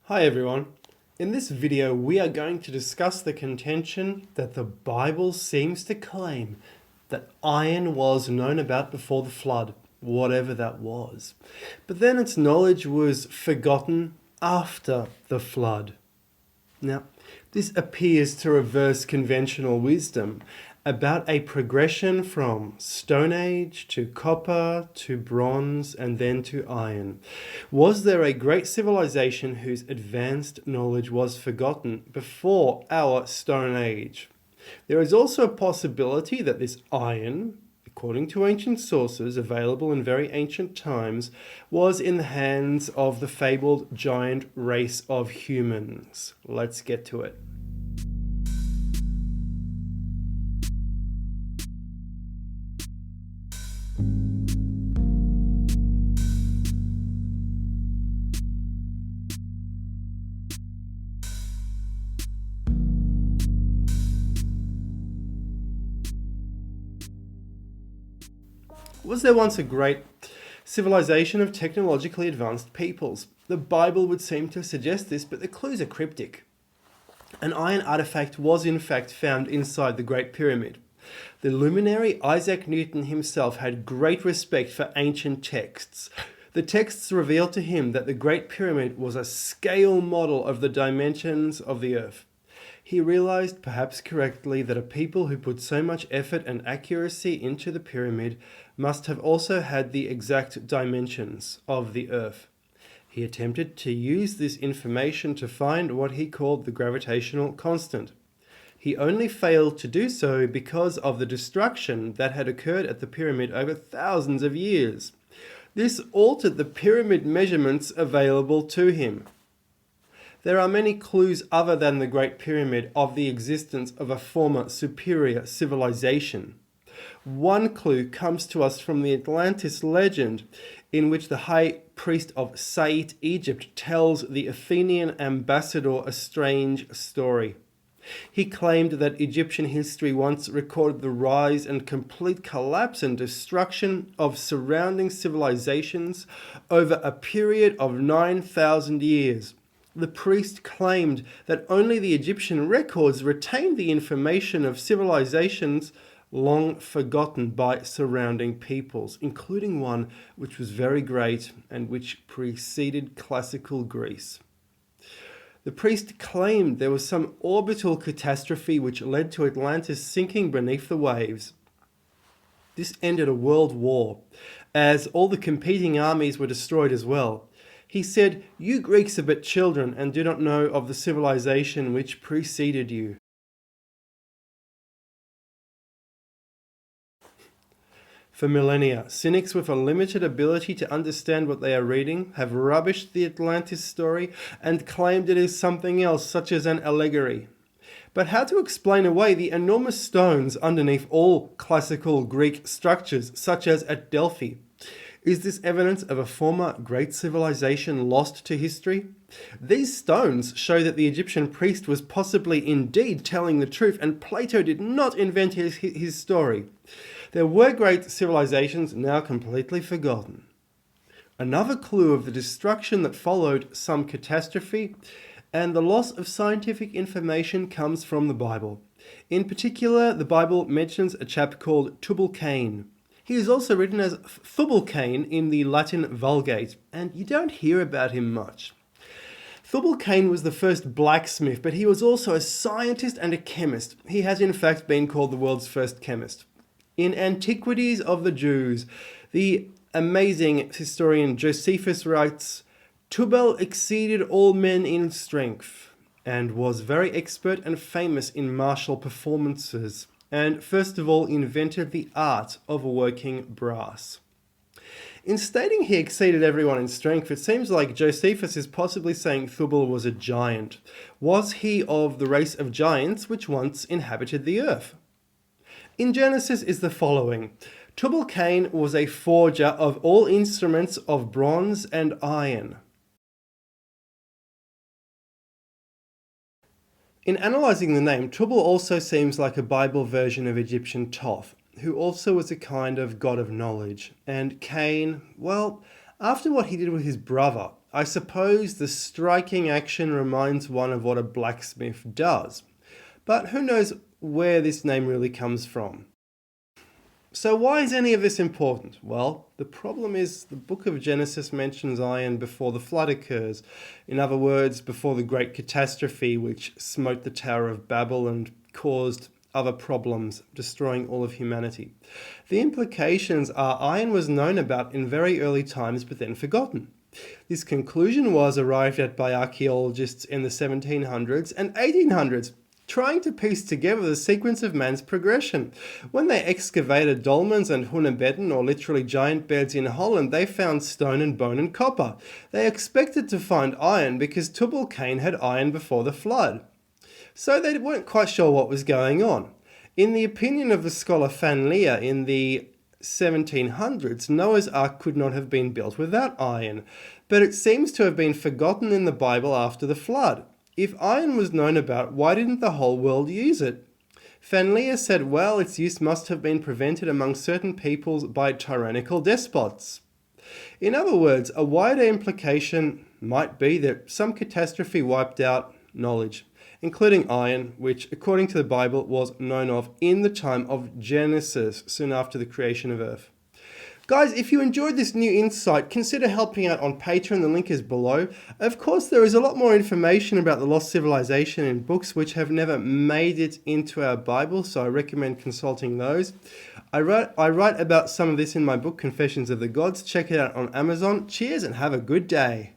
Hi everyone. In this video we are going to discuss the contention that the Bible seems to claim that iron was known about before the flood, whatever that was. But then its knowledge was forgotten after the flood. Now, this appears to reverse conventional wisdom about a progression from Stone Age to copper to bronze and then to iron. Was there a great civilization whose advanced knowledge was forgotten before our Stone Age? There is also a possibility that this iron, according to ancient sources available in very ancient times, was in the hands of the fabled giant race of humans. Let's get to it. Was there once a great civilization of technologically advanced peoples? The Bible would seem to suggest this, but the clues are cryptic. An iron artifact was in fact found inside the Great Pyramid. The luminary Isaac Newton himself had great respect for ancient texts. The texts revealed to him that the Great Pyramid was a scale model of the dimensions of the earth. He realized, perhaps correctly, that a people who put so much effort and accuracy into the pyramid must have also had the exact dimensions of the earth. He attempted to use this information to find what he called the gravitational constant. He only failed to do so because of the destruction that had occurred at the pyramid over thousands of years. This altered the pyramid measurements available to him. There are many clues other than the Great Pyramid of the existence of a former superior civilization. One clue comes to us from the Atlantis legend, in which the high priest of Sait, Egypt, tells the Athenian ambassador a strange story. He claimed that Egyptian history once recorded the rise and complete collapse and destruction of surrounding civilizations over a period of 9,000 years. The priest claimed that only the Egyptian records retained the information of civilizations long forgotten by surrounding peoples, including one which was very great and which preceded classical Greece. The priest claimed there was some orbital catastrophe which led to Atlantis sinking beneath the waves. This ended a world war, as all the competing armies were destroyed as well. He said, "You Greeks are but children and do not know of the civilization which preceded you." For millennia, cynics with a limited ability to understand what they are reading have rubbished the Atlantis story and claimed it is something else, such as an allegory. But how to explain away the enormous stones underneath all classical Greek structures, such as at Delphi? Is this evidence of a former great civilization lost to history? These stones show that the Egyptian priest was possibly indeed telling the truth, and Plato did not invent his story. There were great civilizations now completely forgotten. Another clue of the destruction that followed some catastrophe and the loss of scientific information comes from the Bible. In particular, the Bible mentions a chap called Tubal-Cain. He is also written as Tubal-Cain in the Latin Vulgate, and you don't hear about him much. Tubal-Cain was the first blacksmith, but he was also a scientist and a chemist. He has in fact been called the world's first chemist. In Antiquities of the Jews, the amazing historian Josephus writes, "Tubal exceeded all men in strength, and was very expert and famous in martial performances, and first of all invented the art of working brass." In stating he exceeded everyone in strength, it seems like Josephus is possibly saying Tubal was a giant. Was he of the race of giants which once inhabited the earth? In Genesis is the following: Tubal-Cain was a forger of all instruments of bronze and iron. In analysing the name, Tubal also seems like a Bible version of Egyptian Thoth, who also was a kind of god of knowledge. And Cain, well, after what he did with his brother, I suppose the striking action reminds one of what a blacksmith does. But who knows where this name really comes from? So why is any of this important? Well, the problem is the book of Genesis mentions iron before the flood occurs. In other words, before the great catastrophe which smote the Tower of Babel and caused other problems, destroying all of humanity. The implications are iron was known about in very early times but then forgotten. This conclusion was arrived at by archaeologists in the 1700s and 1800s, trying to piece together the sequence of man's progression. When they excavated dolmens and hunebedden, or literally giant beds in Holland, they found stone and bone and copper. They expected to find iron because Tubal-Cain had iron before the flood. So they weren't quite sure what was going on. In the opinion of the scholar Van Leer in the 1700s, Noah's Ark could not have been built without iron, but it seems to have been forgotten in the Bible after the flood. If iron was known about, why didn't the whole world use it? Van Leer said, well, its use must have been prevented among certain peoples by tyrannical despots. In other words, a wider implication might be that some catastrophe wiped out knowledge, including iron, which, according to the Bible, was known of in the time of Genesis, soon after the creation of earth. Guys, if you enjoyed this new insight, consider helping out on Patreon. The link is below. Of course, there is a lot more information about the lost civilization in books which have never made it into our Bible, so I recommend consulting those. I write about some of this in my book, Confessions of the Gods. Check it out on Amazon. Cheers and have a good day.